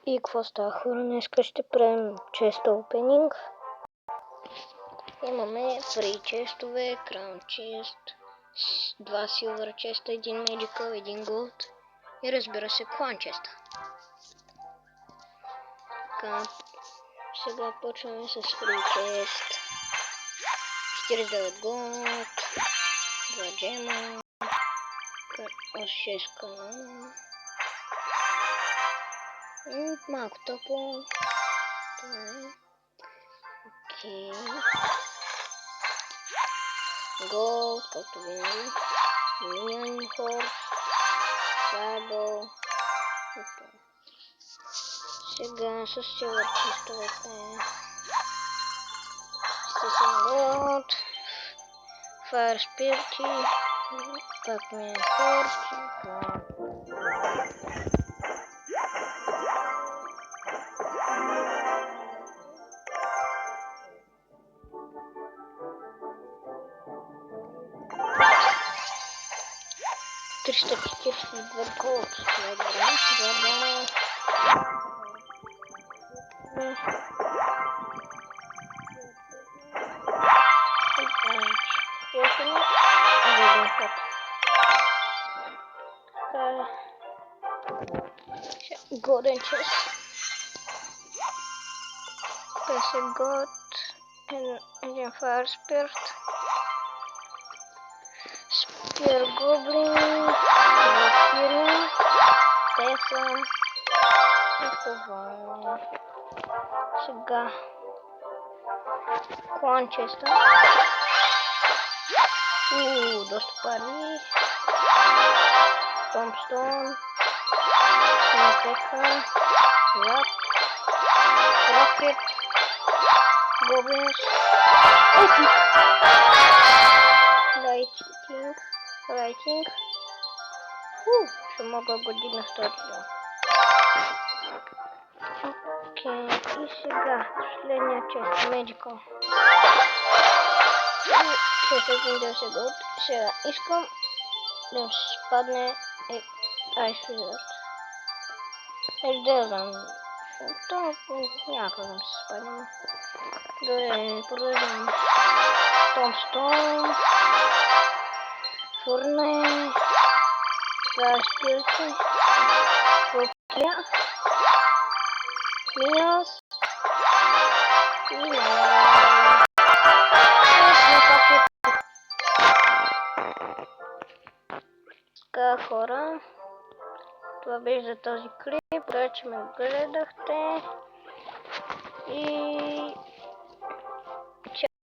И какво става, хора? Днеска ще правим чест опенинг. Имаме фри честове, краун чест, 2 силвър честа, 1 медикал, 1 голд и разбира се клан честа. Така, сега почваме с фри чест. 49 голд, 2 джема, 6 канона. Малко топло. Окей. Голд, както винаги. Мinion Horse. Fireball. Сега с силвър честовете. Стисен голд. Fire Spirit. Пак Minion Horse. 342 голд. Добре. Golden chest. Basic god and fire spirit. Spear goblin. Valkyrie. Tesla. И това. Сега. Клан честа. Доста пари. Томстон. Снайпека. Лап. Рокет. Гоблинс. Епик. Лайтинг. Ще мога го дигна 100 кило. Окей, и сега последния чест, Magical. 610 голд. Сега искам да спадне Ice Wizard. Да знам. То някак да се спадне. Добре, продължим. Томстон. Фурне. Фарспирси. Рокия. Минус. И така, хора, това беше за този клип. Благодаря, че ме гледахте и